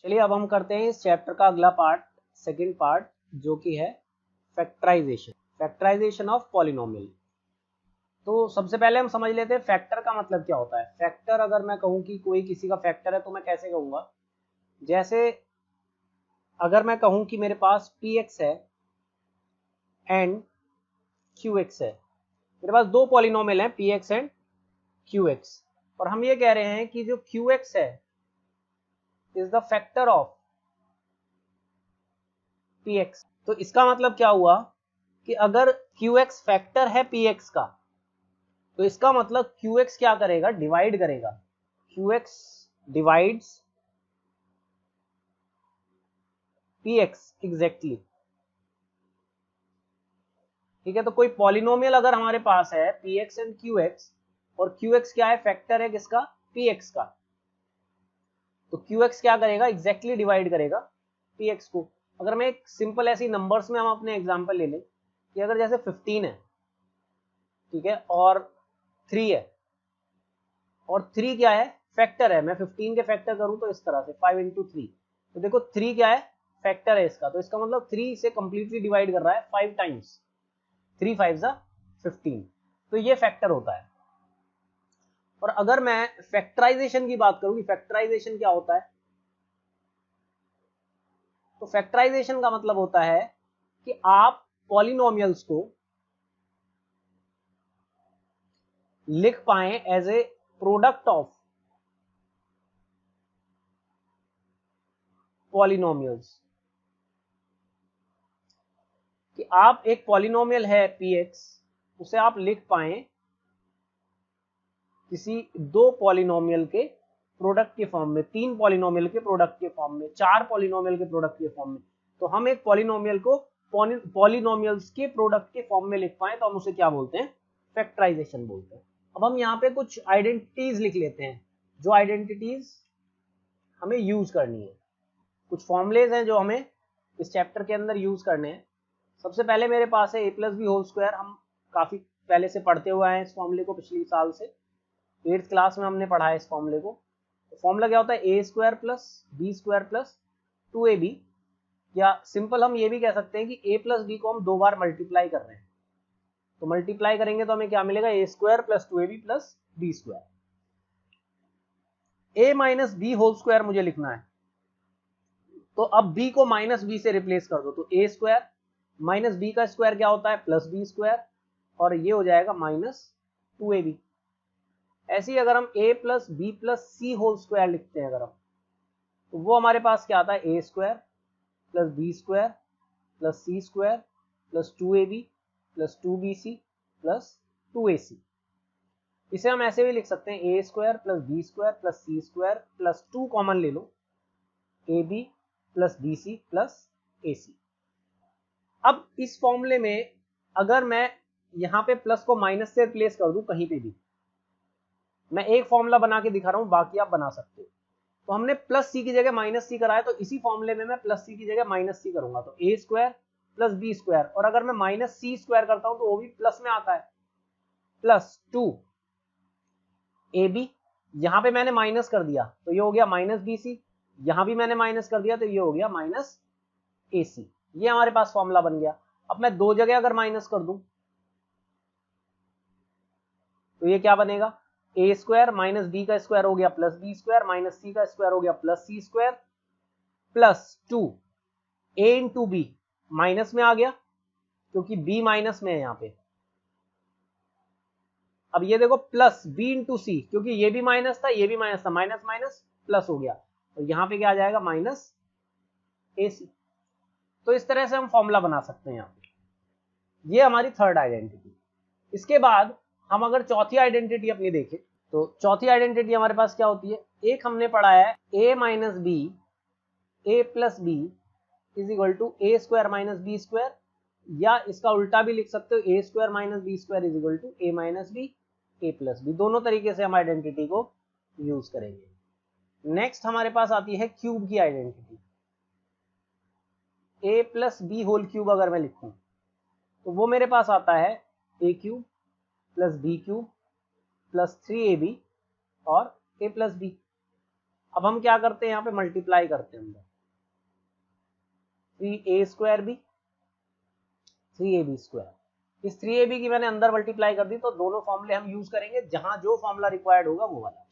चलिए अब हम करते हैं इस चैप्टर का अगला पार्ट, सेकंड पार्ट, जो कि है फैक्टराइजेशन ऑफ पॉलिनोमियल। तो सबसे पहले हम समझ लेते हैं फैक्टर का मतलब क्या होता है। फैक्टर अगर मैं कहूँ कि कोई किसी का फैक्टर है तो मैं कैसे कहूँगा, जैसे अगर मैं कहूँ कि मेरे पास px है एंड qx है, मेरे पास दो पॉलिनोमियल हैं px एंड qx, और हम ये कह रहे हैं कि जो qx है is the factor of px। तो इसका मतलब क्या हुआ कि अगर qx फैक्टर है px का, तो इसका मतलब qx क्या करेगा, डिवाइड करेगा। qx डिवाइड्स px एग्जैक्टली, ठीक है। तो कोई पॉलिनोमियल अगर हमारे पास है px एंड qx, और qx क्या है, फैक्टर है किसका, px का, तो qx क्या करेगा, एग्जैक्टली डिवाइड करेगा px को। अगर मैं एक सिंपल ऐसी नंबर्स में हम अपने एग्जांपल ले लें कि अगर जैसे 15 है, ठीक है, और 3 है, और 3 क्या है, फैक्टर है। मैं 15 के फैक्टर करूं तो इस तरह से 5 इंटू 3, तो देखो 3 क्या है, फैक्टर है इसका, तो इसका मतलब 3 से कंप्लीटली डिवाइड कर रहा है 5 टाइम्स, 3 5 जा 15, तो ये फैक्टर होता है। और अगर मैं फैक्टराइजेशन की बात करूं कि फैक्टराइजेशन क्या होता है, तो फैक्टराइजेशन का मतलब होता है कि आप पॉलिनोमियल्स को लिख पाए as a product of polynomials, कि आप एक पॉलिनोमियल है px, उसे आप लिख पाए किसी दो पॉलिनोमियल के प्रोडक्ट के फॉर्म में, 3 पॉलिनोमियल के प्रोडक्ट के फॉर्म में, 4 पॉलिनोमियल के प्रोडक्ट के फॉर्म में। तो हम एक पॉलिनोमियल को पॉलिनोमियल्स के प्रोडक्ट के फॉर्म में लिख पाए तो हम उसे क्या बोलते हैं, फैक्टराइजेशन बोलते हैं। अब हम यहाँ पे कुछ आइडेंटिटीज लिख लेते हैं, जो आइडेंटिटीज हमें यूज करनी है। कुछ फॉर्मुलेज हैं जो हमें इस चैप्टर के अंदर यूज करने हैं। सबसे पहले मेरे पास है a plus B whole square, हम काफी पहले से पढ़ते हुए आए हैं इस फॉर्मूले को, पिछली साल से 8th क्लास में हमने पढ़ा है इस फॉर्मूले को। तो फॉर्मूला क्या होता है, ए square plus B square plus 2ab, या सिंपल हम ये भी कह सकते हैं कि a प्लस बी को हम 2 बार मल्टीप्लाई कर रहे हैं, तो मल्टीप्लाई करेंगे तो हमें क्या मिलेगा, A square plus 2ab plus B square. a minus B whole square मुझे लिखना है, तो अब b को माइनस बी से रिप्लेस कर दो, तो ए स्क्वायर माइनस बी का स्क्वायर क्या होता है, प्लस बी स्क्वायर, और ये हो जाएगा माइनस 2ab। ऐसे ही अगर हम a plus B plus C whole square लिखते हैं अगर हम, तो वो हमारे पास क्या आता है, ए square plus B square plus सी square plus 2ab plus 2bc plus 2ac। इसे हम ऐसे भी लिख सकते हैं, ए square plus B square plus सी स्क्वायर प्लस 2 कॉमन ले लो, ab plus bc plus ac। अब इस फॉर्मूले में अगर मैं यहाँ पे प्लस को माइनस से रिप्लेस कर दूं कहीं पे भी, मैं एक फॉर्मूला बना के दिखा रहा हूं, बाकी आप बना सकते हो। तो हमने प्लस सी की जगह माइनस सी कराया, तो इसी फॉर्मूले में मैं प्लस सी की जगह माइनस सी करूंगा, तो ए स्क्वायर प्लस बी स्क्वायर, और अगर मैं माइनस सी स्क्वायर करता हूं तो वो भी प्लस में आता है, प्लस 2 ए बी, यहां पे मैंने माइनस कर दिया तो ये हो गया माइनस बी सी, यहां भी मैंने माइनस कर दिया तो ये हो गया माइनस ए सी। ये हमारे पास फॉर्मूला बन गया। अब मैं दो जगह अगर माइनस कर दूं तो ये क्या बनेगा, ए स्क्वायर माइनस बी का स्क्वायर हो गया प्लस बी स्क्वायर, माइनस सी का स्क्वायर हो गया प्लस सी स्क्वायर, प्लस 2 ए इंटू बी, माइनस में आ गया क्योंकि बी माइनस में है यहाँ पे। अब ये देखो प्लस बी इंटू सी, क्योंकि ये भी माइनस था ये भी माइनस था, माइनस माइनस प्लस हो गया, और तो यहाँ पे क्या आ जाएगा, माइनस ए सी। तो इस तरह से हम फॉर्मूला बना सकते हैं यहाँ पे। ये हमारी थर्ड आइडेंटिटी। इसके बाद हम अगर चौथी आइडेंटिटी अपनी देखें, तो चौथी आइडेंटिटी हमारे पास क्या होती है, एक हमने पढ़ा है a minus B, A plus B is equal to A square minus B square, या इसका उल्टा भी लिख सकते हो, A square minus B square is equal to A minus B A plus B. दोनों तरीके से हम आइडेंटिटी को यूज करेंगे। नेक्स्ट हमारे पास आती है क्यूब की identity. A plus B whole cube अगर मैं लिखूं तो वो मेरे पास आता है A cube plus B cube plus 3ab और a प्लस बी। अब हम क्या करते हैं, यहाँ पे मल्टीप्लाई करते हैं अंदर, 3a² 3ab²। इस 3ab की मैंने अंदर मल्टीप्लाई कर दी, तो दोनों फॉर्मूले हम यूज करेंगे, जहां जो फॉर्मूला रिक्वायर्ड होगा वो वाला।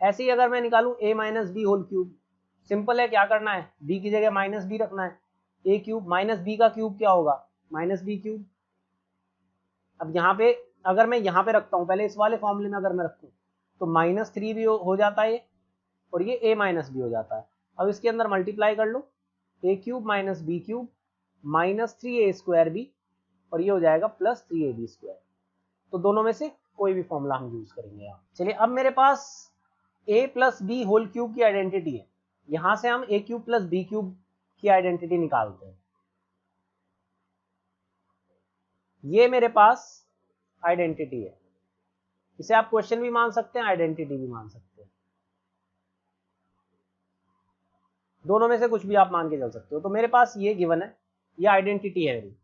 ऐसे ही अगर मैं निकालूं a minus B whole cube, simple है, क्या करना है, b की जगह माइनस बी रखना है, a क्यूब माइनस बी का क्यूब क्या होगा, माइनस बी क्यूब। अब यहाँ पे अगर मैं यहाँ पे रखता हूँ, पहले इस वाले फॉर्मूले में अगर मैं रखूँ तो -3 भी हो जाता है ये, और ये a माइनस बी हो जाता है। अब इसके अंदर मल्टीप्लाई कर लो, a cube minus B cube -3a² b, और ये हो जाएगा +3ab²। तो दोनों में से कोई भी फॉर्मूला हम यूज करेंगे यहाँ। चलिए, अब मेरे पास a plus B whole cube की आइडेंटिटी है, यहां से हम a cube plus B cube की आइडेंटिटी निकालते हैं। ये मेरे पास आइडेंटिटी है, इसे आप क्वेश्चन भी मान सकते हैं, आइडेंटिटी भी मान सकते हैं, दोनों में से कुछ भी आप मान के चल सकते हो। तो मेरे पास ये गिवन है, ये आइडेंटिटी है मेरी।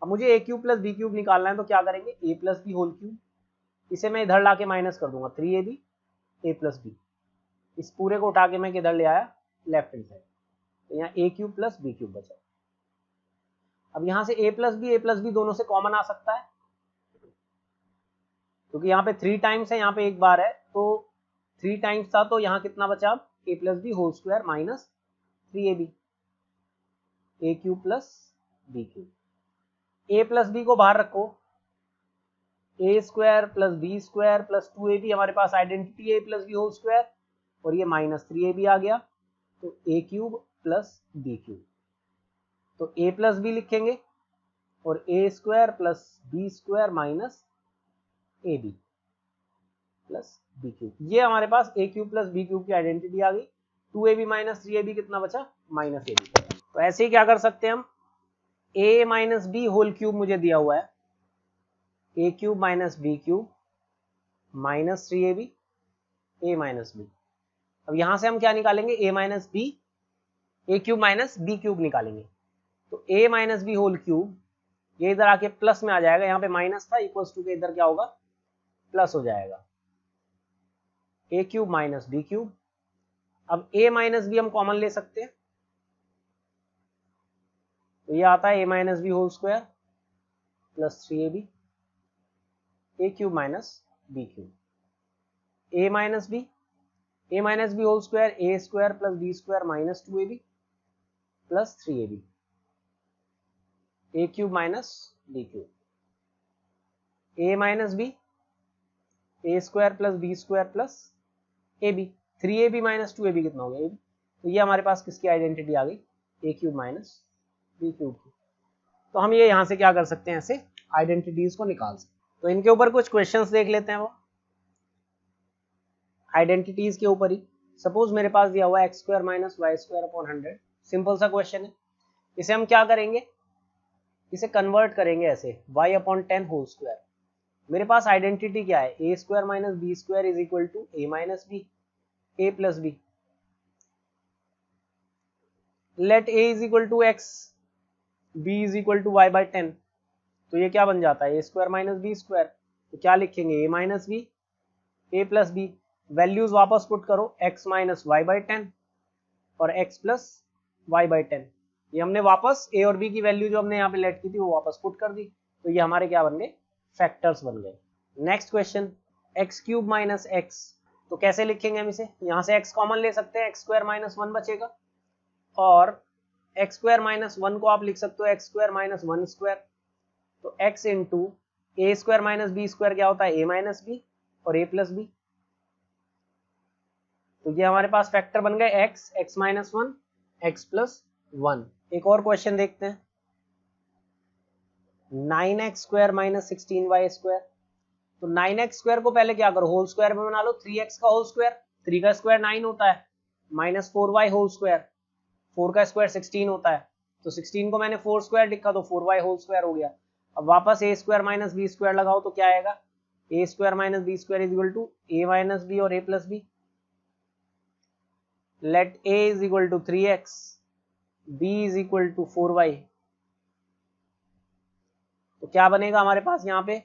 अब मुझे a cube plus B cube निकालना है, तो क्या करेंगे, a plus B whole cube, इसे मैं इधर लाके माइनस कर दूंगा, 3ab a प्लस बी, इस पूरे को उठा के मैं किधर ले आया, लेफ्ट हैंड साइड, तो यहाँ a cube plus B cube बचा। अब यहाँ से a प्लस बी दोनों से कॉमन आ सकता है, क्योंकि यहाँ पे 3 टाइम्स है, यहाँ पे एक बार है, तो 3 टाइम्स था, तो यहाँ कितना बचा, अब a plus B whole square minus 3ab, a cube plus B cube. a plus B को बाहर रखो, a² plus b² plus 2ab, हमारे पास identity a plus B whole square, और ये -3ab आ गया, तो a cube plus B cube. तो a प्लस बी लिखेंगे, और a² plus b² minus ab plus B cube. ये हमारे पास a cube plus B cube की आइडेंटिटी आ गई। 2ab माइनस 3ab कितना बचा, -ab। तो ऐसे ही क्या कर सकते हैं हम, a minus B whole cube मुझे दिया हुआ है, a cube minus B cube minus 3ab a minus B. अब यहां से हम क्या निकालेंगे, a minus B, a cube minus B cube निकालेंगे, तो a minus B whole cube, ये इधर आके प्लस में आ जाएगा, यहाँ पे माइनस था, इक्वल्स टू के इधर क्या होगा, प्लस हो जाएगा, a cube minus B cube. अब a माइनस बी हम कॉमन ले सकते हैं, तो ये आता है a minus B whole square plus 3ab, a cube minus B cube, a minus B whole square a² plus b² minus 2ab plus 3ab, a cube minus B cube, a minus B a² plus b² plus ab, 3ab minus 2ab कितना हो गया, तो ये हमारे पास किसकी identity आ गई, a cube minus B cube की। तो हम ये यहां से क्या कर सकते हैं, ऐसे आइडेंटिटीज को निकाल सकते हैं। तो इनके ऊपर कुछ क्वेश्चंस देख लेते हैं, वो आइडेंटिटीज के ऊपर ही। सपोज मेरे पास दिया हुआ है x² minus y² upon 100, simple सा क्वेश्चन है। इसे हम क्या करेंगे, इसे कन्वर्ट करेंगे ऐसे, y अपॉन 10 होल स्क्वायर। मेरे पास आइडेंटिटी क्या है, a² minus b² is equal to a minus B, a plus B. Let a is equal to x, b is equal to y by 10, तो ये क्या बन जाता है, a² माइनस b²। तो क्या लिखेंगे, a minus B, a plus B, values वापस पुट करो, x माइनस वाई बाई 10 और x प्लस वाई बाई 10। ये हमने वापस a और b की वैल्यू जो हमने यहाँ पे लेट की थी वो वापस पुट कर दी, तो ये हमारे क्या बन गए, फैक्टर्स बन गए। Next question, x cube minus x, तो कैसे लिखेंगे हम इसे, यहाँ से x कॉमन ले सकते हैं, x² माइनस 1 बचेगा, और x² माइनस 1 को आप लिख सकते हो x² माइनस 1², तो x into a² minus b² क्या होता है, a माइनस बी और a प्लस बी। तो ये हमारे पास फैक्टर बन गए x, x minus 1, x plus 1। एक और क्वेश्चन देखते हैं, 9x² माइनस 16y²। तो 9x² को पहले क्या करो, होल स्क्वायर में बना लो, 3x का होल स्क्वायर, 3 का स्क्वायर 9 होता है, माइनस 4y होल स्क्वायर, 4 का स्क्वायर 16 होता है, तो 16 को मैंने 4 स्क्वायर लिखा, तो 4y होल स्क्वायर हो गया। अब वापस a² माइनस b² लगाओ, तो क्या आएगा, a² minus b² is equal to a minus B और a plus B. Let a is equal to 3x, b is equal to 4y, तो क्या बनेगा हमारे पास यहाँ पे,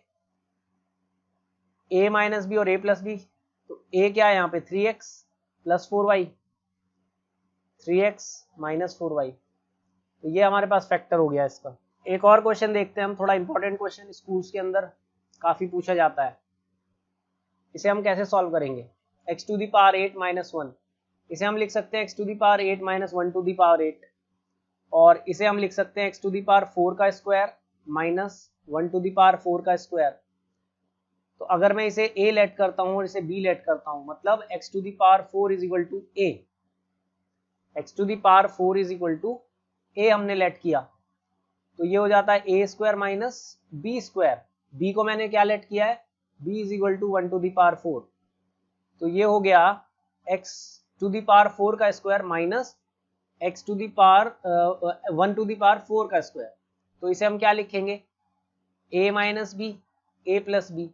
a माइनस बी और a प्लस बी, तो a क्या है यहाँ पे 3x plus 4y, 3x minus 4y। तो ये हमारे पास फैक्टर हो गया इसका। एक और क्वेश्चन देखते हैं हम, थोड़ा इंपॉर्टेंट क्वेश्चन, स्कूल्स के अंदर काफी पूछा जाता है। इसे हम कैसे सॉल्व करेंगे? x to the power 8 minus 1, इसे हम लिख सकते हैं x to the power 8 minus 1 to the power 8, और इसे हम लिख सकते हैं x टू दी पावर 4 का square minus 1 to the power 4 का स्क्वायर। तो अगर मैं इसे a लेट करता हूँ और इसे b लेट करता हूँ, मतलब x to the power 4 is equal to a, x to the power 4 is equal to a हमने लेट किया, तो ये हो जाता है a square minus b square. b को मैंने क्या लेट किया है? b is equal to 1 to the power 4, तो ये हो गया x टू दी पावर 4 का square minus x to the power 1 to the power 4 का स्क्वायर। तो इसे हम क्या लिखेंगे? a minus B, a plus B,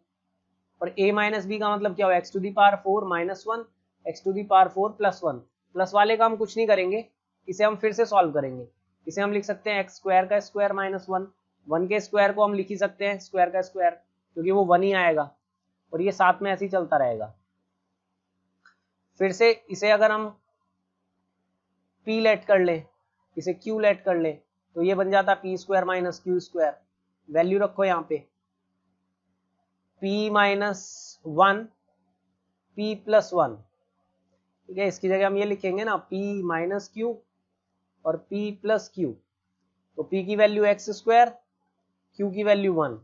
और a माइनस बी का मतलब क्या हुआ? x to the power 4 minus 1, x to the power 4 plus 1। Plus वाले का हम कुछ नहीं करेंगे, इसे हम फिर से सॉल्व करेंगे। इसे हम लिख सकते हैं x स्क्वायर का स्क्वायर माइनस 1, 1 के स्क्वायर को हम लिख ही सकते हैं स्क्वायर का स्क्वायर, क्योंकि वो 1 ही आएगा, और ये साथ में ऐसे ही चलता रहेगा। फिर से इसे अगर हम p लेट कर ले, इसे q लेट कर ले, तो ये बन जाता p square minus q square. Value रखो यहाँ पे, p माइनस 1 p प्लस 1, ठीक है। इसकी जगह हम ये लिखेंगे ना p माइनस q और p प्लस q, तो p की वैल्यू x स्क्वायर, q की वैल्यू 1,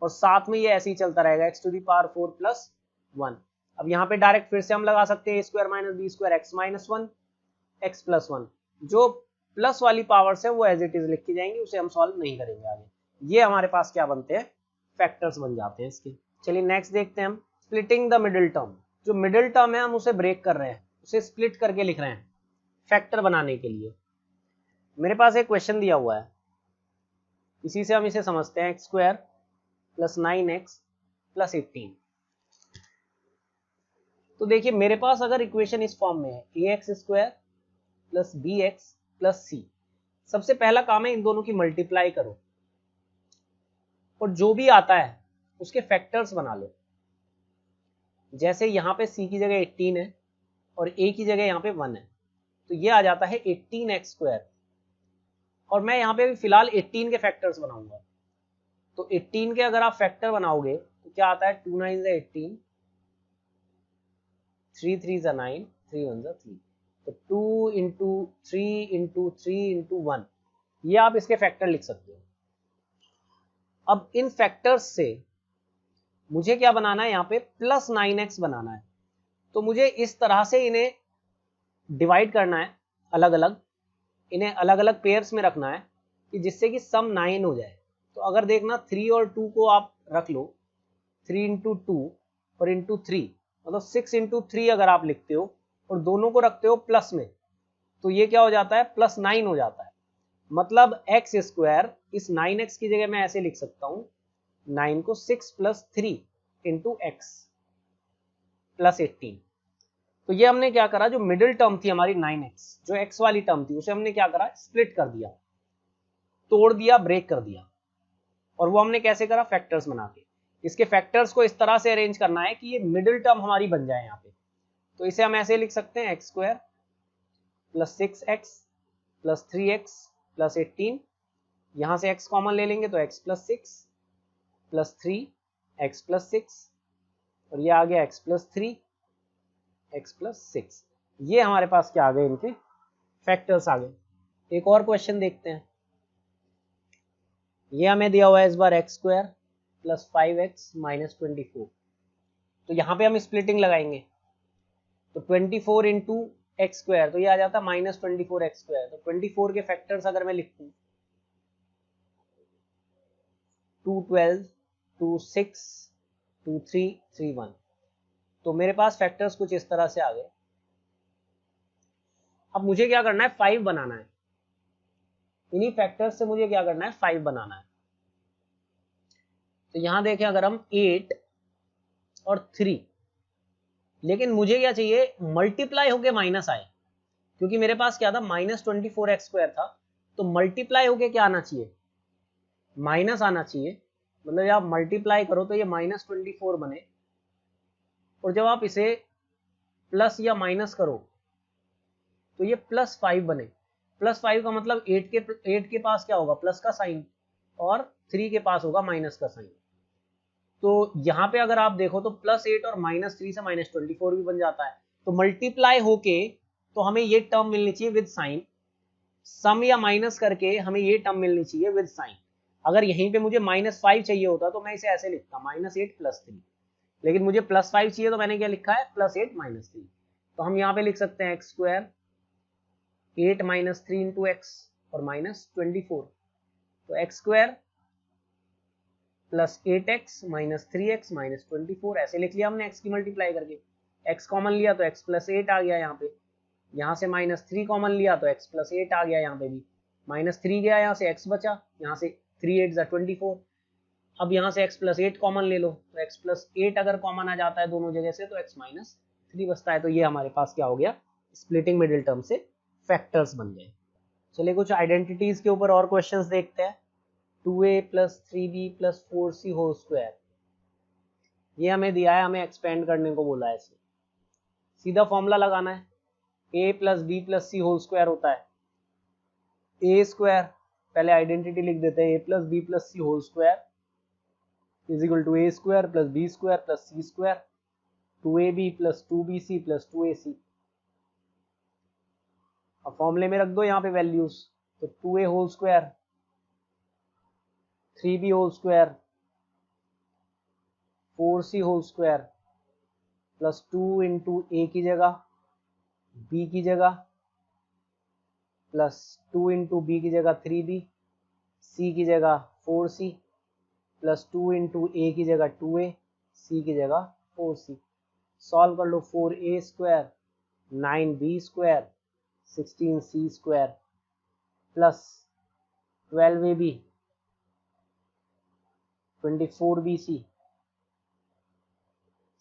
और साथ में ये ऐसे ही चलता रहेगा x to the power 4 plus 1। अब यहाँ पे डायरेक्ट फिर से हम लगा सकते हैं a square minus b square x minus 1 x plus 1। जो प्लस वाली पावर्स है वो एज इट इज लिखी जाएंगी, उसे हम सॉल्व नहीं करेंगे आगे। ये हमारे पास क्या बनते हैं? फैक्टर्स बन जाते हैं इसके। चलिए नेक्स्ट देखते हैं हम, स्प्लिटिंग द मिडिल टर्म। जो मिडिल टर्म है हम उसे ब्रेक कर रहे हैं, उसे स्प्लिट करके लिख रहे हैं फैक्टर बनाने के लिए। मेरे पास एक क्वेश्चन दिया हुआ है, इसी से हम इसे समझते हैं। X square plus 9x plus 18। तो देखिए मेरे पास अगर इक्वेशन इस फॉर्म में है, ax square plus bx plus c, सबसे पहला काम है इन दोनों की मल्टीप्लाई करो, और जो भी आता है उसके फैक्टर्स बना लो। जैसे यहाँ पे c की जगह 18 है और a की जगह यहाँ पे 1 है, तो ये आ जाता है 18x स्क्वायर, और मैं यहाँ पे भी फिलहाल 18 के फैक्टर्स बनाऊंगा। तो 18 के अगर आप फैक्टर बनाओगे तो क्या आता है? 2 9 is 18, 3 3 is 9, 3 1 is 3, तो 2 इंटू 3 इंटू 3 इंटू 1, ये आप इसके फैक्टर लिख सकते हो। अब इन फैक्टर्स से मुझे क्या बनाना है? यहाँ पे प्लस 9x बनाना है, तो मुझे इस तरह से इन्हें डिवाइड करना है अलग अलग, इन्हें अलग अलग पेयर्स में रखना है कि जिससे कि सम 9 हो जाए। तो अगर देखना 3 और 2 को आप रख लो, 3 इंटू 2 और इंटू 3, मतलब 6 इंटू 3 अगर आप लिखते हो और दोनों को रखते हो प्लस में, तो ये क्या हो जाता है? प्लस 9 हो जाता है। मतलब एक्स स्क्वायर, इस 9x की जगह मैं ऐसे लिख सकता हूँ, 9 को 6 प्लस 3 इंटू एक्स प्लस 18। तो ये हमने क्या करा, जो मिडिल टर्म थी हमारी 9x, जो x वाली टर्म थी, उसे हमने क्या करा? स्प्लिट कर दिया, तोड़ दिया, ब्रेक कर दिया। और वो हमने कैसे करा? फैक्टर्स बना के। इसके फैक्टर्स को इस तरह से अरेंज करना है कि ये मिडिल टर्म हमारी बन जाए यहाँ पे। तो इसे हम ऐसे लिख सकते हैं, x square plus 6x plus 3x plus 18, यहां से x कॉमन ले लेंगे तो x plus 6 plus 3 x plus 6, और ये आ गया x प्लस 3 x प्लस 6। ये हमारे पास क्या आ गए? इनके फैक्टर्स आ गए। एक और क्वेश्चन देखते हैं। ये हमें दिया हुआ है इस बार X square plus 5x minus 24, तो यहाँ पे हम स्प्लिटिंग लगाएंगे, तो 24 इंटू एक्स स्क्वायर, तो ये आ जाता है माइनस 24 एक्स स्क्वायर। तो 24 के फैक्टर्स अगर मैं लिखूं, 2 12 2 6 2 3 3 1, तो मेरे पास फैक्टर्स कुछ इस तरह से आ गए। अब मुझे क्या करना है? 5 बनाना है। इन्हीं फैक्टर्स से मुझे क्या करना है? 5 बनाना है। तो यहां देखें, अगर हम 8 और 3, लेकिन मुझे क्या चाहिए? मल्टीप्लाई होके माइनस आए, क्योंकि मेरे पास क्या था? माइनस 24 एक्स स्क्वायर था, तो मल्टीप्लाई होके क्या आना चाहिए? माइनस आना चाहिए। मतलब जब आप मल्टीप्लाई करो तो ये माइनस 24 बने, और जब आप इसे प्लस या माइनस करो तो ये +5 बने। +5 का मतलब 8 के पास क्या होगा, प्लस का साइन, और 3 के पास होगा माइनस का साइन। तो यहाँ पे अगर आप देखो तो +8 और -3 से -24 भी बन जाता है। तो मल्टीप्लाई होके तो हमें ये टर्म मिलनी चाहिए विद साइन, सम या माइनस करके हमें ये टर्म मिलनी चाहिए विद साइन। अगर यहीं पे मुझे -5 चाहिए होता तो मैं इसे ऐसे लिखता -8 +3, लेकिन मुझे +5 चाहिए तो मैंने क्या लिखा है, +8 -3। तो हम यहाँ पे लिख सकते हैं x स्क्वायर 8 - 3 इंटू एक्स और -24, तो x स्क्वायर +8x - 3x - 24 ऐसे लिख लिया हमने x की मल्टीप्लाई करके। x कॉमन लिया तो x +8 आ गया यहाँ पे, यहाँ से -3 कॉमन लिया तो x +8 आ गया, यहाँ पे भी -3 गया, यहाँ से x बचा, यहाँ से 3 8 = 24। अब यहाँ से x +8 कॉमन ले लो तो x +8 अगर कॉमन आ जाता है दोनों जगह से तो x -3 बचता है। तो ये हमारे पास क्या हो गया, स्प्लिटिंग मिडिल टर्म से फैक्टर्स बन गए। चलिए कुछ आइडेंटिटीज के ऊपर और क्वेश्चंस देखते हैं। 2a + 3b + 4c whole square, ये हमें दिया है, हमें एक्सपेंड करने को बोला है। इसे सीधा फॉर्मूला लगाना है, a + b + c whole square होता है a स्क्वायर, पहले आइडेंटिटी लिख देते हैं, a + b + c whole square is equal to a square + b square + c square 2ab + 2bc + 2ac। अब फॉर्मूले में रख दो यहाँ पे वैल्यूज, तो 2a whole square 3b whole square 4c whole square +2 into a की जगह b की जगह +2 इंटू b की जगह 3b, c की जगह 4c +2 इंटू a की जगह 2a, c की जगह 4c। सॉल्व कर लो, 4a square 9b square 16c square plus 12ab 24bc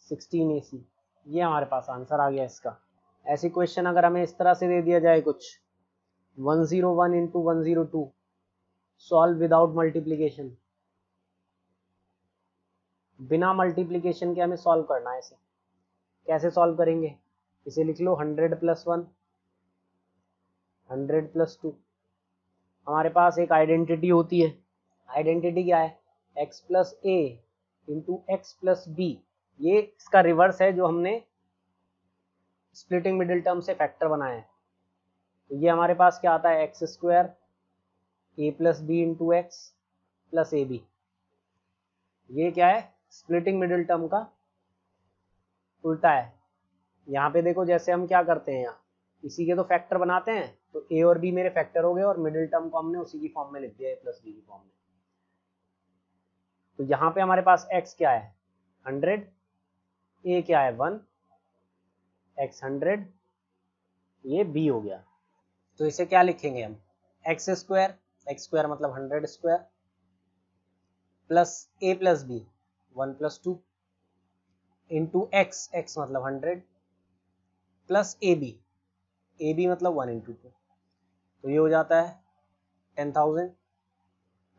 16ac। ये हमारे पास आंसर आ गया इसका। ऐसी क्वेश्चन अगर हमें इस तरह से दे दिया जाए कुछ 101 इंटू 102, सॉल्व विदाउट मल्टीप्लीकेशन, बिना मल्टीप्लीकेशन के हमें सॉल्व करना है। इसे कैसे सॉल्व करेंगे, इसे लिख लो 100 + 1 100 + 2। हमारे पास एक आइडेंटिटी होती है, आइडेंटिटी क्या है, x + a into x + b, ये इसका रिवर्स है जो हमने स्प्लिटिंग मिडिल टर्म से फैक्टर बनाया है। तो ये हमारे पास क्या आता है, x square a + b into x + ab। ये क्या है, स्प्लिटिंग मिडिल टर्म का उल्टा है। यहाँ पे देखो जैसे हम क्या करते हैं, यहाँ इसी के तो फैक्टर बनाते हैं, तो a और b मेरे फैक्टर हो गए और मिडिल टर्म को हमने उसी की फॉर्म में लिख दिया, a + b की फॉर्म में। तो यहाँ पे हमारे पास x क्या है 100, a क्या है 1, x 100, ये b हो गया। तो इसे क्या लिखेंगे हम, x स्क्वायर मतलब 100 square plus a + b 1 + 2 into x मतलब 100 प्लस ab मतलब 1 × 2। तो ये हो जाता है 10,000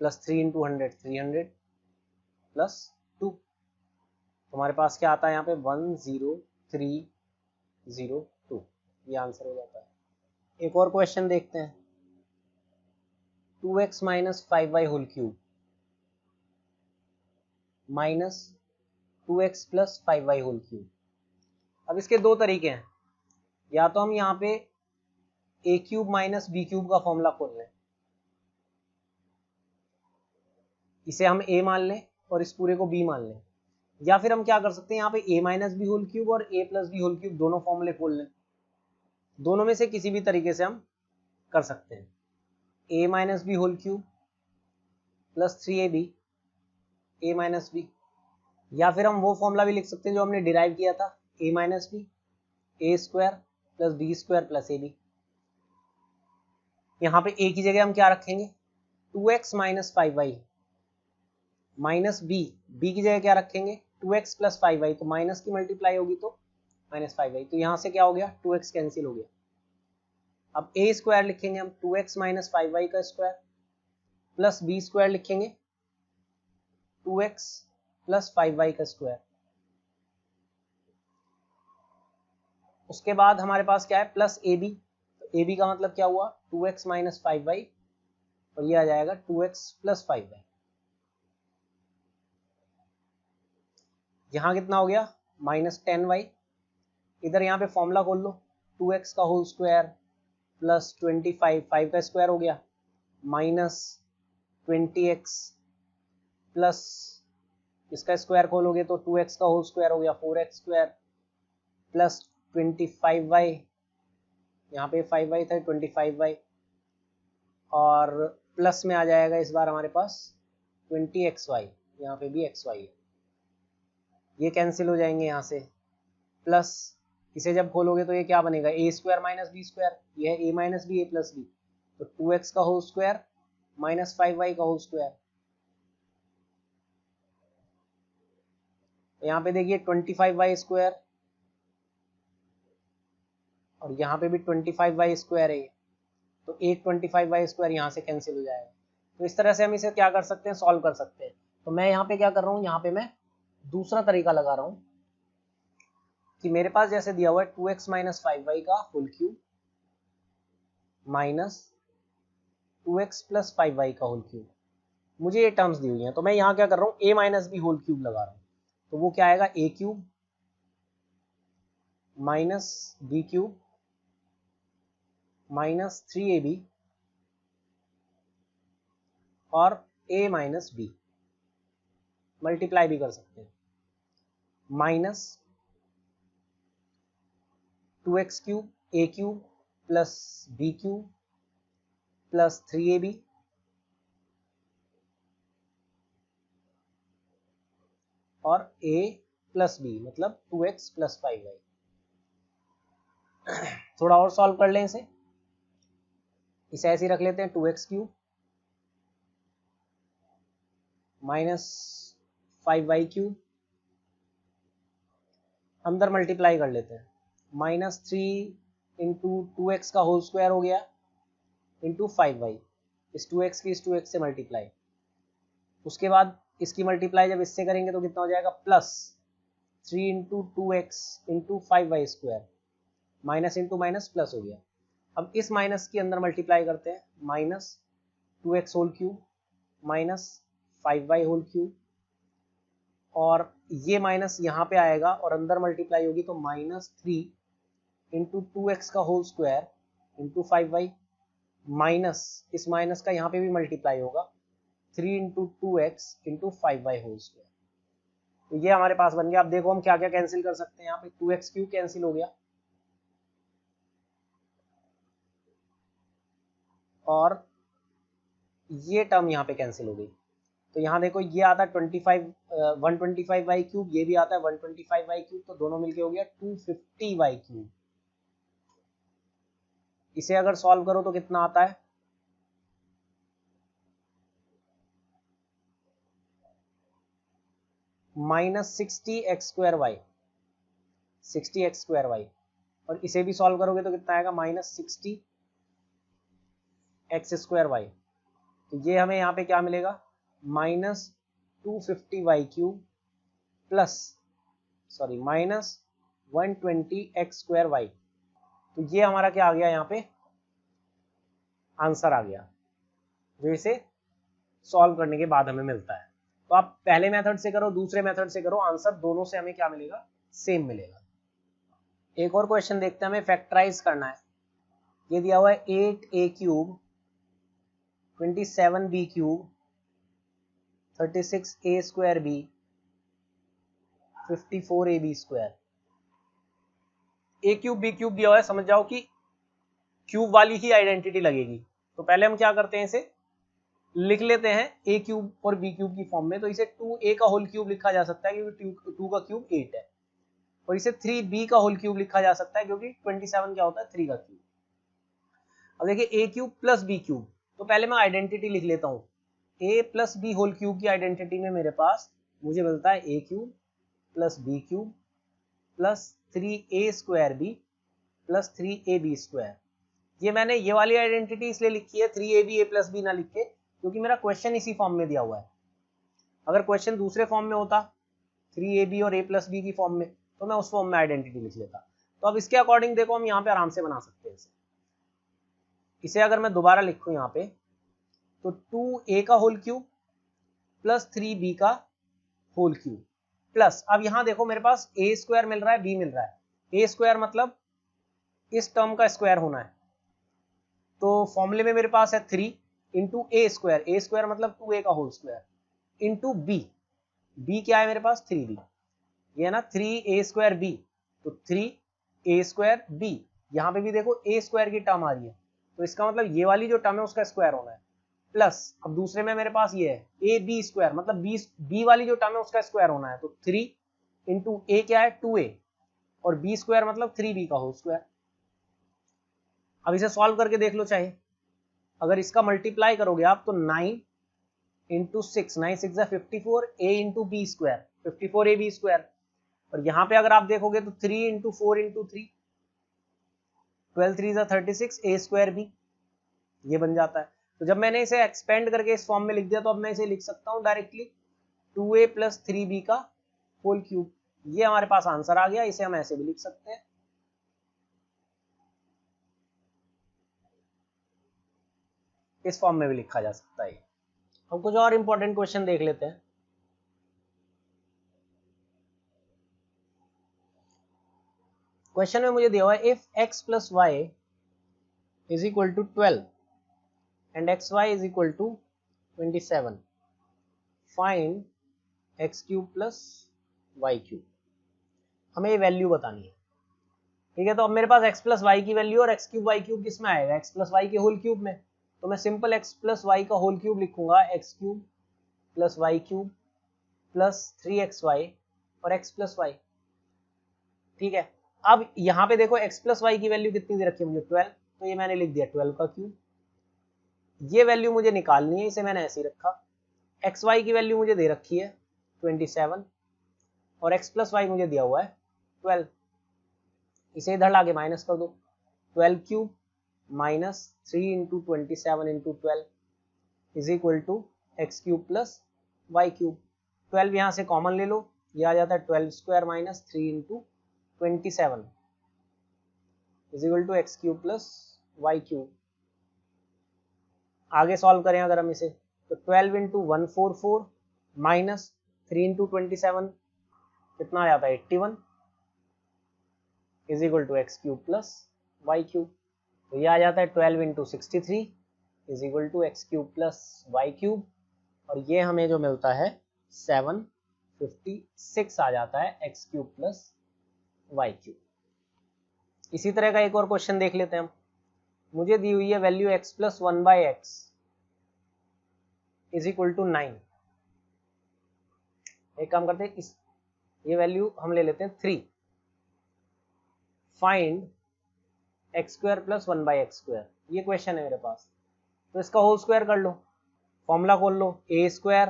प्लस 3 × 100 300 प्लस 2। तुम्हारे पास क्या आता है यहाँ पे 10302, ये आंसर हो जाता है। एक और क्वेश्चन देखते हैं, 2x - 5y whole cube minus 2x + 5y whole cube. अब इसके दो तरीके हैं, या तो हम यहाँ पे a cube minus b cube का फॉर्मूला खोल लें, इसे हम a मान लें और इस पूरे को b मान लें, या फिर हम क्या कर सकते हैं, यहाँ पे a - b होल क्यूब और a + b होल क्यूब दोनों फॉर्मूले खोल लें। दोनों में से किसी भी तरीके से हम कर सकते हैं। a - b whole cube plus 3ab a - b, या फिर हम वो फॉर्मूला भी लिख सकते हैं जो हमने डिराइव किया था, a - b a square plus b square plus ab। यहाँ पे a की जगह हम क्या रखेंगे, 2x - 5y माइनस b की जगह क्या रखेंगे, 2x + 5y, तो माइनस की मल्टीप्लाई होगी तो -5y, तो यहाँ से क्या हो गया, 2x कैंसिल हो गया। अब a स्क्वायर लिखेंगे हम, 2x - 5y का स्क्वायर प्लस b स्क्वायर लिखेंगे 2x + 5y का स्क्वायर। उसके बाद हमारे पास क्या है, प्लस ए बी। तो ए बी का मतलब क्या हुआ, 2x माइनस 5y, और ये आ जाएगा 2x प्लस 5y। यहाँ कितना हो गया, माइनस 10y। इधर यहाँ पे फॉर्मूला खोल लो, 2x का होल स्क्वायर प्लस 25, 5 का स्क्वायर हो गया, माइनस 20x प्लस इसका स्क्वायर खोलोगे तो 2x का होल स्क्वायर हो गया, 4x स्क्वायर प्लस 25y, यहाँ पे 5y था 25y, और प्लस में आ जाएगा इस बार हमारे पास 20xy, यहाँ पे भी xy है, ये कैंसिल हो जाएंगे यहाँ से। प्लस इसे जब खोलोगे तो ये क्या बनेगा, ए स्क्वायर माइनस बी स्क्वायर, ये है ए माइनस बी, ए प्लस बी, तो 2x का होल स्क्वायर माइनस 5y का होल स्क्वायर। यहाँ पे देखिए 25y स्क्वायर, और यहाँ पे भी 25y स्क्वायर है, तो एक 25y स्क्वायर यहाँ से कैंसिल हो जाएगा। तो इस तरह से हम इसे क्या कर सकते हैं, सॉल्व कर सकते हैं। तो मैं यहाँ पे क्या कर रहा हूँ, यहाँ पे मैं दूसरा तरीका लगा रहा हूँ कि मेरे पास जैसे दिया हुआ है 2x माइनस 5y का whole cube minus 2x plus 5y का होल क्यूब, मुझे ये टर्म्स दी हुई हैं, तो मैं यहाँ क्या कर रहा हूँ, a minus B whole cube लगा रहा हूँ। तो वो क्या आएगा, a cube minus B cube minus 3ab और a माइनस बी, मल्टीप्लाई भी कर सकते हैं, minus 2x cube a cube plus b cube plus 3ab और a प्लस बी मतलब 2x प्लस 5y। थोड़ा और सॉल्व कर लें इसे ऐसे ही रख लेते हैं, 2x cube minus 5y cube, अंदर मल्टीप्लाई कर लेते हैं, माइनस 3 इंटू 2x का होल स्क्वायर हो गया इंटू 5y, इस 2x की इस 2x से मल्टीप्लाई, उसके बाद इसकी मल्टीप्लाई जब इससे करेंगे तो कितना हो जाएगा, plus 3 into 2x into 5y square, minus into minus plus हो गया। अब इस माइनस के अंदर मल्टीप्लाई करते हैं, minus 2x whole cube minus 5y whole cube, और ये माइनस यहाँ पे आएगा और अंदर मल्टीप्लाई होगी तो माइनस 3 इंटू 2x का whole square into 5y, minus इस माइनस का यहाँ पे भी मल्टीप्लाई होगा 3 into 2x into 5y whole square. तो ये हमारे पास बन गया। अब देखो हम क्या क्या कैंसिल कर सकते हैं, यहाँ पे 2x क्यूब कैंसिल हो गया, और ये टर्म यहाँ पे कैंसिल हो गई। तो यहाँ देखो ये आता है 125y क्यूब, ये भी आता है 125y क्यूब, तो दोनों मिलके हो गया 250y क्यूब। इसे अगर सॉल्व करो तो कितना आता है, minus 60x square Y, 60x square Y, और इसे भी सॉल्व करोगे तो कितना आएगा, माइनस 60x स्क्वायर वाई। तो ये हमें यहाँ पे क्या मिलेगा, minus 250y cube plus minus 120x square Y. तो ये हमारा क्या आ गया, यहाँ पे आंसर आ गया, जो इसे सॉल्व करने के बाद हमें मिलता है। तो आप पहले मेथड से करो, दूसरे मेथड से करो, आंसर दोनों से हमें क्या मिलेगा, सेम मिलेगा। एक और क्वेश्चन देखते हैं, हमें फैक्टराइज करना है। ये दिया हुआ है 8a cube 27b cube 36a square B 54ab square. A cube B cube दिया हुआ है, समझ जाओ कि क्यूब वाली ही आइडेंटिटी लगेगी। तो पहले हम क्या करते हैं, इसे लिख लेते हैं ए क्यूब और बी क्यूब की फॉर्म में। तो इसे 2a का होल क्यूब लिखा जा सकता है क्योंकि 2 का क्यूब 8 है, और इसे 3b का होल क्यूब लिखा जा सकता है क्योंकि 27 क्या होता है, 3 का क्यूब। अब देखिए A cube plus B cube, तो पहले मैं आइडेंटिटी लिख लेता हूँ। A plus B whole cube की आइडेंटिटी में मेरे पास मुझे मिलता है A cube plus B cube plus 3a square B plus 3ab square. ये मैंने ये वाली आइडेंटिटी इसलिए लिखी है 3ab a प्लस बी ना लिख के, क्योंकि मेरा क्वेश्चन इसी फॉर्म में दिया हुआ है। अगर क्वेश्चन दूसरे फॉर्म में होता 3ab और a प्लस बी की फॉर्म में, तो मैं उस फॉर्म में आइडेंटिटी लिख लेता। तो अब इसके अकॉर्डिंग देखो हम यहाँ पे आराम से बना सकते हैं इसे अगर मैं दोबारा लिखूं यहाँ पे तो 2a का होल क्यूब प्लस 3b का होल क्यूब प्लस, अब यहाँ देखो मेरे पास a स्क्वायर मिल रहा है, b मिल रहा है। a स्क्वायर मतलब इस टर्म का स्क्वायर होना है, तो फॉर्मूले में मेरे पास है 3 इंटू ए स्क्वायर मतलब 2a का होल स्क्वायर इंटू b क्या है मेरे पास 3b, ये है ना 3a स्क्वायर b, तो 3a स्क्वायर b, यहाँ पे भी देखो a स्क्वायर की टर्म आ रही है, तो इसका मतलब ये वाली जो टर्म है उसका स्क्वायर होना है, प्लस अब दूसरे में मेरे पास ये है ए बी स्क्वायर मतलब b वाली जो टर्म है उसका स्क्वायर होना है, तो 3 इंटू ए क्या है 2a और b स्क्वायर मतलब 3b का होल स्क्वायर। अब इसे सॉल्व करके देख लो चाहे, अगर इसका मल्टीप्लाई करोगे आप तो 9 into 6, 9 6 54 a into B square 54 ab square, और यहाँ पे अगर आप देखोगे तो 3 into 4 into 3 12 3 36 a square b, ये बन जाता है। तो जब मैंने इसे एक्सपेंड करके इस फॉर्म में लिख दिया तो अब मैं इसे लिख सकता हूँ डायरेक्टली 2a प्लस 3b का होल क्यूब, ये हमारे पास आंसर आ गया। इसे हम ऐसे भी लिख सकते हैं, इस फॉर्म में भी लिखा जा सकता है। हम कुछ और इंपॉर्टेंट क्वेश्चन देख लेते हैं। क्वेश्चन में मुझे दिया हुआ है if x plus y is equal to 12 and x y is equal to 27, find x cube plus Y cube. हमें ये वैल्यू बतानी है, ठीक है। तो अब मेरे पास x प्लस वाई की वैल्यू और एक्स क्यूब वाई क्यूब किस में आएगा, x प्लस वाई के होल क्यूब में, तो मैं सिंपल x प्लस वाई का होल क्यूब लिखूंगा, x cube plus Y cube plus 3xy और x प्लस वाई, ठीक है। अब यहाँ पे देखो x प्लस वाई की वैल्यू कितनी दे रखी है मुझे 12, तो ये मैंने लिख दिया 12 का क्यूब। ये वैल्यू मुझे निकालनी है, इसे मैंने ऐसे ही रखा। एक्स वाई की वैल्यू मुझे दे रखी है 27 और x प्लस वाई मुझे दिया हुआ है 12, इसे इधर लाके माइनस कर दो, 12 cube minus 3 into 27 into 12 is equal to x cube plus Y cube. 12 यहाँ से कॉमन ले लो, ये आ जाता है 12 square minus 3 into 27 is equal to x cube plus Y cube. आगे सॉल्व करें अगर हम इसे, तो 12 इंटू 144 माइनस 3 इंटू 27 कितना आ जाता है 81 is equal to x cube plus Y cube. तो ये आ जाता है 12 into 63 is equal to x cube plus Y cube, और ये हमें जो मिलता है 756 आ जाता है x cube plus Y cube. इसी तरह का एक और क्वेश्चन देख लेते हैं हम। मुझे दी हुई है value x plus 1 by x is equal to 9। एक काम करते हैं, इस ये वैल्यू हम ले लेते हैं 3, find x square plus 1 by x square, ये क्वेश्चन है मेरे पास। तो इसका होल स्क्वायर कर लो, फॉर्मूला खोल लो, A square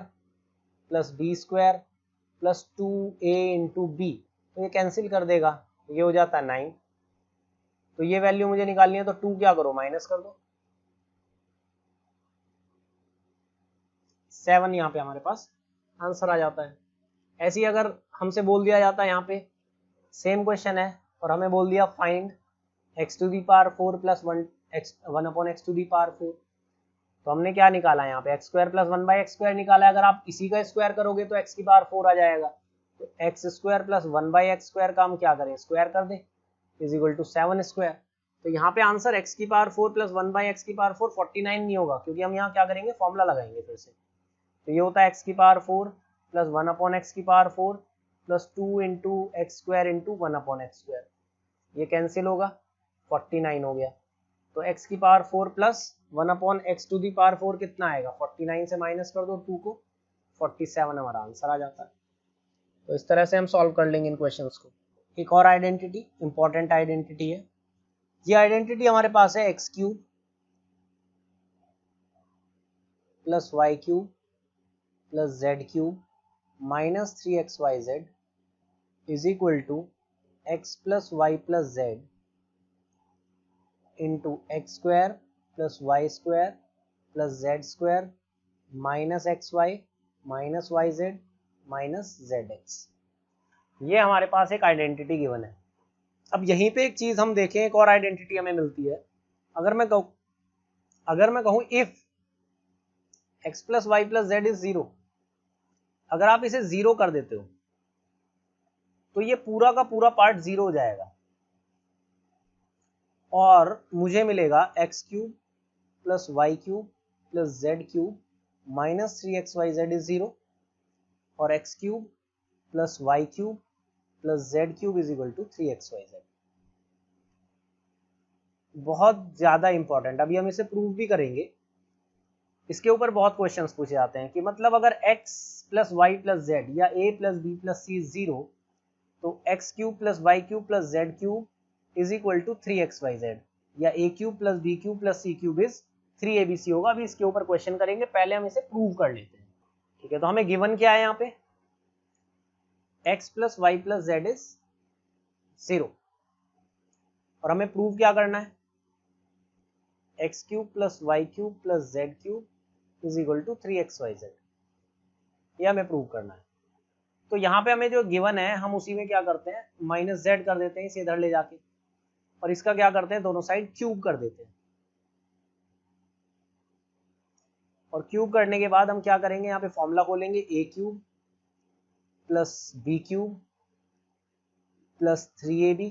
plus B square plus 2a into B, तो ये कैंसिल कर देगा, ये हो जाता है 9। तो ये वैल्यू मुझे निकालनी है, तो 2 क्या करो माइनस कर दो, 7 यहाँ पे हमारे पास आंसर आ जाता है। ऐसे ही अगर हमसे बोल दिया जाता है यहाँ पे सेम क्वेश्चन है और हमें बोल दिया find x to the power 4 plus 1 upon x to the power 4, तो हमने क्या निकाला यहाँ पे x square plus 1 by x square निकाला है। अगर आप इसी का स्क्वायर करोगे तो x की पावर 4 आ जाएगा, तो x square plus 1 by x square का हम क्या करें स्क्वायर कर दें इज इक्वल टू 7 स्क्वायर। तो यहाँ पे आंसर x की पावर 4 प्लस 1 बाई एक्स की पावर 4 49 नहीं होगा, क्योंकि हम यहाँ क्या करेंगे फॉर्मूला लगाएंगे फिर से। तो ये होता है x की पावर 4 प्लस 1 अपॉन एक्स की power 4 plus 2 into x square into 1 upon x square, ये कैंसिल होगा 49 हो गया। तो x की power 4 plus 1 upon x to the power 4 कितना आएगा, 49 से माइनस कर दो 2 को, 47 हमारा आंसर आ जाता है। तो इस तरह से हम सॉल्व कर लेंगे इन क्वेश्चंस को। एक और आइडेंटिटी, इंपॉर्टेंट आइडेंटिटी है, ये आइडेंटिटी हमारे पास है x cube plus Y cube plus Z cube minus 3xyz is equal to x plus y plus z into x square plus y square plus z square minus x y minus y z minus z x. ये हमारे पास एक identity given है। अब यहीं पे एक चीज हम देखें, एक और आइडेंटिटी हमें मिलती है। अगर मैं कहूं if x plus y plus z is 0, अगर आप इसे 0 कर देते हो तो ये पूरा का पूरा पार्ट 0 हो जाएगा और मुझे मिलेगा x cube plus Y cube plus Z cube minus 3xyz is 0 और x cube plus Y cube plus Z cube is equal to 3xyz। बहुत ज्यादा इंपॉर्टेंट, अभी हम इसे प्रूव भी करेंगे। इसके ऊपर बहुत क्वेश्चंस पूछे जाते हैं कि मतलब अगर x plus y plus z या a plus B plus c 0, तो x cube plus Y cube plus Z cube is equal to 3xyz या a cube plus B cube plus C cube is 3abc होगा। अभी इसके ऊपर question करेंगे, पहले हम इसे प्रूव कर लेते हैं। ठीक है, तो हमें गिवन क्या है यहाँ पे, x plus y plus z is 0 और हमें प्रूव क्या करना है, x cube plus Y cube plus Z cube is equal to 3xyz, ये हमें प्रूव करना है। तो यहाँ पे हमें जो गिवन है हम उसी में क्या करते हैं, माइनस जेड कर देते हैं इसे इधर ले जाके, और इसका क्या करते हैं, दोनों साइड क्यूब कर देते हैं। और क्यूब करने के बाद हम क्या करेंगे, यहाँ पे फॉर्मूला खोलेंगे, A cube plus B cube plus 3ab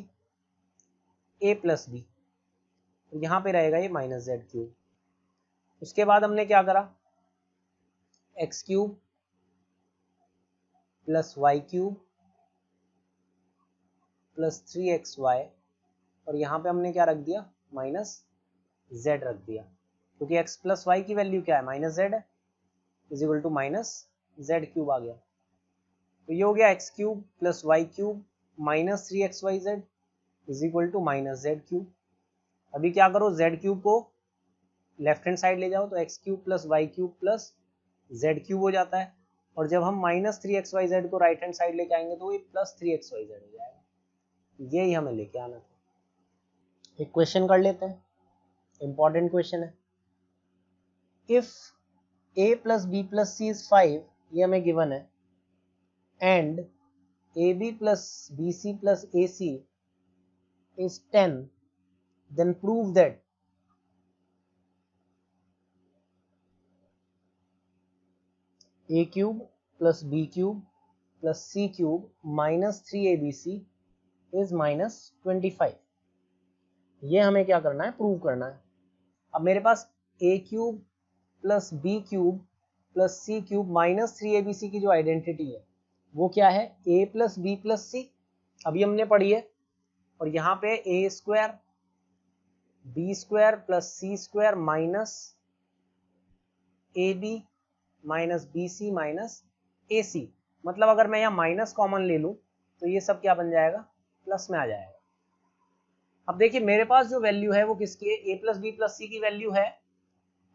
A plus B, तो यहाँ पे रहेगा ये माइनस जेड क्यूब। उसके बाद हमने क्या करा, x cube plus Y cube plus 3xy और यहाँ पे हमने क्या रख दिया, माइनस जेड रख दिया, क्योंकि x प्लस वाई की वैल्यू क्या है, माइनस जेड है, is equal to minus Z cube आ गया। तो ये हो गया X cube plus Y cube minus 3xyz is equal to minus Z cube. अभी क्या करो, जेड क्यूब को लेफ्ट हैंड साइड ले जाओ तो x cube plus Y cube plus Z cube हो जाता है, और जब हम माइनस 3xyz को राइट हैंड साइड लेके आएंगे तो ये प्लस 3xyz हो जाएगा। यही हमें लेके आना था। एक क्वेश्चन कर लेते हैं, इंपॉर्टेंट क्वेश्चन है। If a plus B plus c is 5, ये हमें गिवन है, and ab plus B C plus A c is 10, then prove that a cube plus B cube plus C cube minus 3abc is minus 25। ये हमें क्या करना है, prove करना है। अब मेरे पास a cube plus B cube plus C cube minus 3abc की जो आइडेंटिटी है वो क्या है, a plus B plus C, अभी हमने पढ़ी है, और यहाँ पे a square B square plus C square minus A B minus B C minus A C, मतलब अगर मैं यहाँ माइनस कॉमन ले लूँ तो ये सब क्या बन जाएगा, प्लस में आ जाएगा। अब देखिए मेरे पास जो वैल्यू है वो किसकी है, ए प्लस बी प्लस सी की वैल्यू है,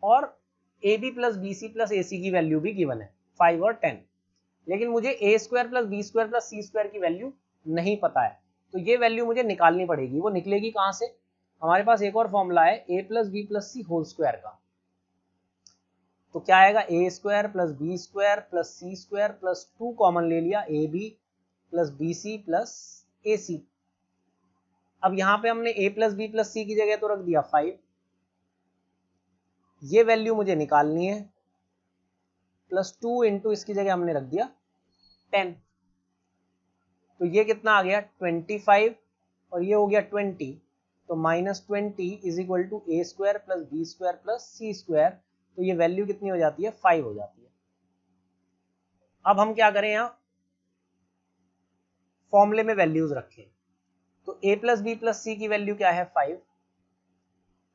और A B plus B C plus A C की वैल्यू भी गिवन है 5 और 10, लेकिन मुझे a square plus B square plus C square की वैल्यू नहीं पता है, तो ये वैल्यू मुझे निकालनी पड़ेगी। वो निकलेगी कहाँ से, हमारे पास एक और फॉर्मूला है ए प्लस बी प्लस सी होल स्क्वायर का, तो क्या आएगा, a square plus B square plus C square plus 2 common ले लिया, a B plus B C plus A c. अब यहाँ पे हमने a प्लस बी प्लस सी की जगह तो रख दिया 5, ये वैल्यू मुझे निकालनी है, प्लस 2 इंटू इसकी जगह हमने रख दिया 10, तो ये कितना आ गया 25 और ये हो गया 20, तो minus 20 is equal to A square plus B square plus C square, तो ये वैल्यू कितनी हो जाती है, 5 हो जाती है। अब हम क्या करें, यहाँ फॉर्मूले में वैल्यूज रखें, तो a प्लस बी प्लस सी की वैल्यू क्या है 5,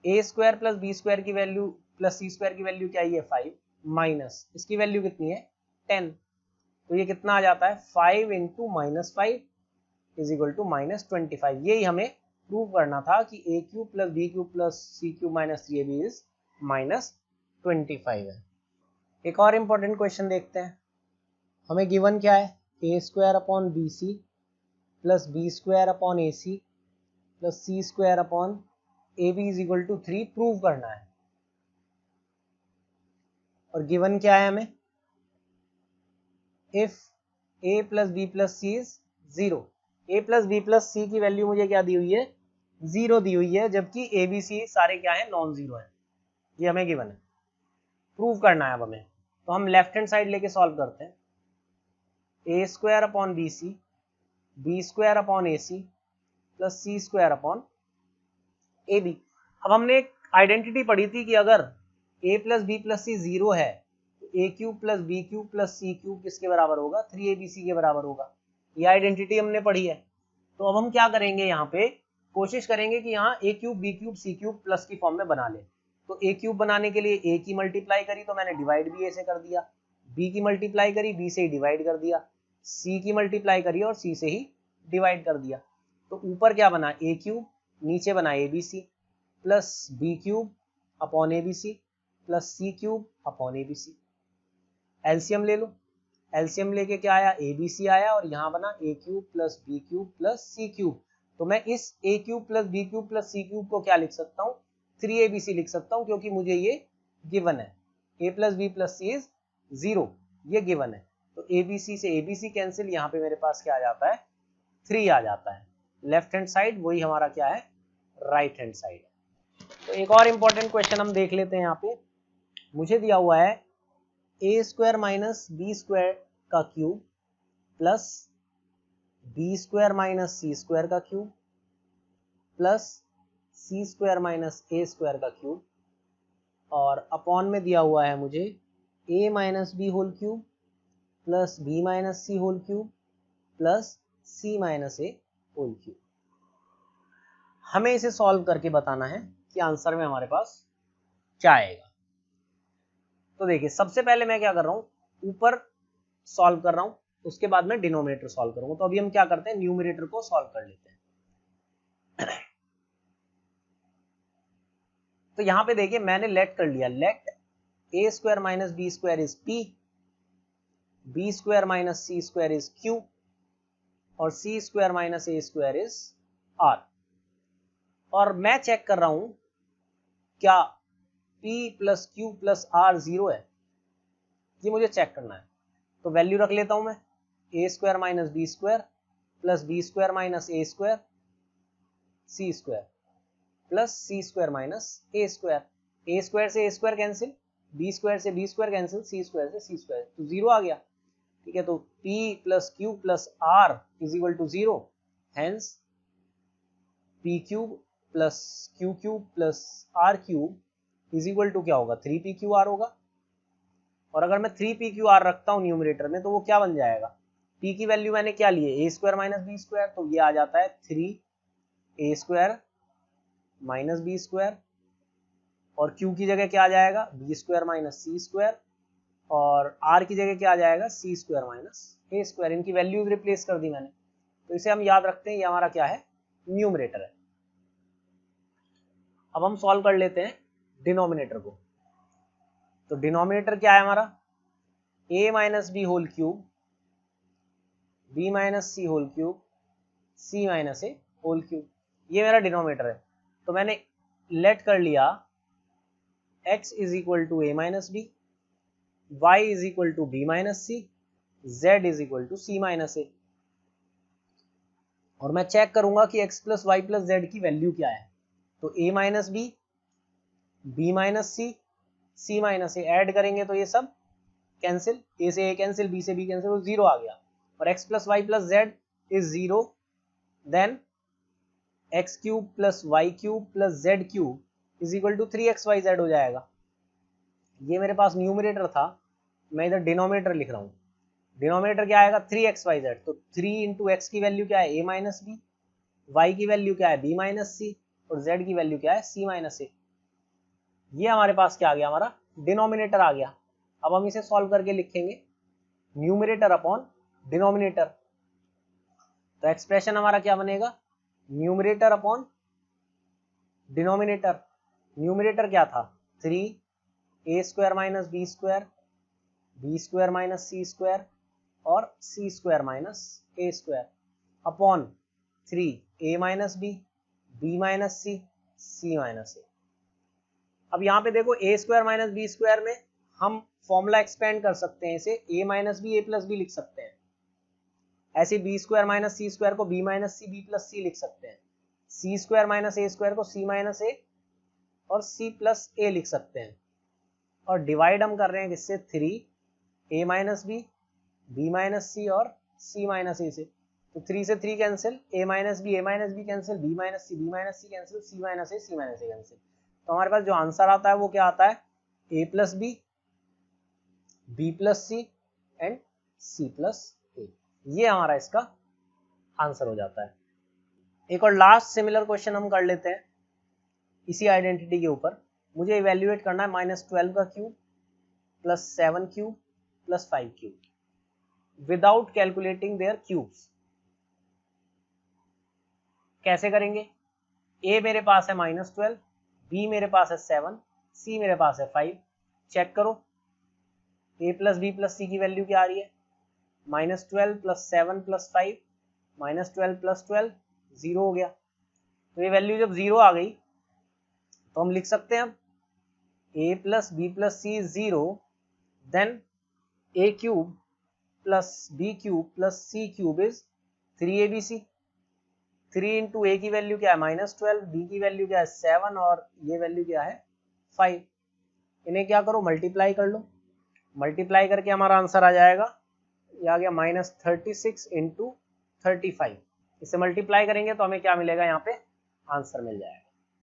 ए स्क्वायर प्लस बी स्क्वायर की वैल्यू प्लस सी स्क्वायर की वैल्यू क्या है 5, माइनस इसकी वैल्यू कितनी है 10, तो ये कितना आ जाता है 5 into minus 5 is equal to minus 25। यही हमें प्रूव करना था कि a cube plus B cube plus C cube minus 3ab is minus 25 है। एक और इंपॉर्टेंट क्वेश्चन देखते हैं, हमें गिवन क्या है, ए square upon b C plus B square upon a c plus C square upon a b is equal to 3 prove करना है, और गिवन क्या है हमें, if a plus B plus c is 0, a plus B plus सी की value मुझे क्या दी हुई है, 0 दी हुई है, जबकि ए बी सी सारे क्या है, नॉन जीरो है। ये हमें गिवन है, प्रूव करना है अब हमें। तो हम लेफ्ट हैंड साइड लेके सॉल्व करते हैं। ए square upon b c, b square upon a c plus C square upon a b. अब हमने एक आइडेंटिटी पढ़ी थी कि अगर a plus B plus c 0 है तो a cube plus B cube plus C cube किसके बराबर होगा, 3abc के बराबर होगा। ये आइडेंटिटी हमने पढ़ी है। तो अब हम क्या करेंगे, यहाँ पे कोशिश करेंगे कि यहाँ a cube B cube c cube plus की फॉर्म में बना ले। तो a क्यूब बनाने के लिए a की मल्टीप्लाई करी तो मैंने डिवाइड भी a से कर दिया, b की मल्टीप्लाई करी b से ही डिवाइड कर दिया, c की मल्टीप्लाई करी और c से ही डिवाइड कर दिया। तो ऊपर क्या बना, a क्यूब, नीचे बना abc plus B cube upon abc plus सी क्यूब अपॉन abc। एलसीएम ले लो, एलसीएम लेके क्या आया, abc आया और यहाँ बना a cube plus B cube plus C cube. तो मैं इस a cube plus B cube plus C cube को क्या लिख सकता हूँ, 3abc लिख सकता हूँ, क्योंकि मुझे ये गिवन है। a plus B plus c is 0, ये गिवन है। तो abc से abc कैंसिल, यहाँ पे मेरे पास क्या आ जाता है, 3 आ जाता है। लेफ्ट हैंड साइड वही हमारा क्या है, राइट हैंड साइड। तो एक और इंपॉर्टेंट क्वेश्चन हम देख लेते हैं। यहाँ पे मुझे दिया हुआ है ए स्क्वायर माइनस बी स्क्वायर का cube plus B square minus c square का cube plus C square minus a square का क्यूब, और अपॉन में दिया हुआ है मुझे a minus B whole cube plus b minus c whole cube plus c minus a whole cube. हमें इसे सॉल्व करके बताना है कि आंसर में हमारे पास क्या आएगा। तो देखिए, सबसे पहले मैं क्या कर रहा हूँ, ऊपर सॉल्व कर रहा हूँ, उसके बाद में डिनोमिनेटर सॉल्व करूंगा। तो अभी हम क्या करते हैं, न्यूमरेटर को सॉल्व कर लेते हैं। तो यहाँ पे देखिए मैंने लेट कर लिया, let a square minus B square is p, b square minus c square is q और c square minus a square is r. और मैं चेक कर रहा हूं क्या p plus q plus r 0 है, ये मुझे चेक करना है। तो वैल्यू रख लेता हूं मैं, a square minus B square plus B square minus a square c square plus C square minus a square. A square से a square cancel, b square से b square cancel, c square से c square, तो 0 आ गया। ठीक है, तो p plus q plus r is equal to 0, hence p cube plus q cube plus r cube is equal to क्या होगा, 3pqr होगा। और अगर मैं 3pqr रखता हूं न्यूमरेटर में तो वो क्या बन जाएगा, p की वैल्यू मैंने क्या ली है, ए स्क्वायर माइनस बी स्क्वायर, तो ये आ जाता है 3a square minus B square, और q की जगह क्या आ जाएगा, b square minus c square, और r की जगह क्या आ जाएगा, c square minus a square. इनकी वैल्यूज रिप्लेस कर दी मैंने। तो इसे हम याद रखते हैं, ये हमारा क्या है, न्यूमरेटर है। अब हम सॉल्व कर लेते हैं डिनोमिनेटर को। तो डिनोमिनेटर क्या है हमारा, a minus B whole cube, b minus c whole cube, c minus a whole cube, ये मेरा डिनोमिनेटर है। तो मैंने लेट कर लिया x is equal to a minus b, y is equal to b minus c, z is equal to c minus a. और मैं check करूंगा कि x plus y plus z की वैल्यू क्या है। तो a minus b, b minus c, c minus a add करेंगे तो ये सब कैंसिल, a से a कैंसिल, b से b कैंसिल, तो 0 आ गया। और x plus y plus z is 0, then x cube plus Y cube plus Z cube is equal to 3xyz हो जाएगा। ये मेरे पास न्यूमरेटर था, मैं इधर डिनोमिनेटर लिख रहा हूँ। डिनोमिनेटर क्या आएगा, 3xyz। तो 3 इंटू एक्स की वैल्यू क्या है, a माइनस बी, y की वैल्यू क्या है, b माइनस सी, और z की वैल्यू क्या है, c माइनस ए। ये हमारे पास क्या आ गया, हमारा डिनोमिनेटर आ गया। अब हम इसे सॉल्व करके लिखेंगे न्यूमरेटर अपॉन डिनोमिनेटर। तो एक्सप्रेशन हमारा क्या बनेगा, न्यूमरेटर अपॉन डिनोमिनेटर। न्यूमरेटर क्या था, 3a square minus B square, B square minus c square और c square minus a square upon 3a minus b, b minus c, c minus a. अब यहाँ पे देखो a square minus B square में हम formula expand कर सकते हैं, इसे a minus B A plus b लिख सकते हैं। ऐसे b square minus c square को b minus c b plus c लिख सकते हैं, सी स्क्वायर माइनस ए स्क्वायर को सी माइनस ए और सी प्लस ए लिख सकते हैं। और डिवाइड हम कर रहे हैं किससे, 3 a minus b minus c और सी माइनस ए से। तो 3 से 3 cancel, a minus b cancel, b minus c cancel, c minus a cancel. तो हमारे पास जो आंसर आता है वो क्या आता है, ए plus B plus c and c plus a. ये हमारा इसका आंसर हो जाता है। एक और लास्ट सिमिलर क्वेश्चन हम कर लेते हैं इसी आइडेंटिटी के ऊपर। मुझे इवेल्युएट करना है -12 का cube plus 7 cube plus 5 cube without calculating there cubes. कैसे करेंगे, ए मेरे पास है -12, बी मेरे पास है 7, सी मेरे पास है 5। चेक करो ए प्लस बी प्लस सी की वैल्यू क्या आ रही है, -12 प्लस 7 प्लस 5, -12 प्लस 12 0 हो गया। तो ये वैल्यू जब 0 आ गई तो हम लिख सकते हैं अब a plus B plus c is 0, then a cube plus B cube plus C cube is 3abc। 3 into a की वैल्यू क्या है -12, बी की वैल्यू क्या है 7 और ये वैल्यू क्या है 5। इन्हें क्या करो, मल्टीप्लाई कर लो। मल्टीप्लाई करके हमारा आंसर आ जाएगा, ये आ गया -36 इंटू 35। इसे मल्टीप्लाई करेंगे तो हमें क्या मिलेगा, यहाँ पे आंसर मिल जाएगा।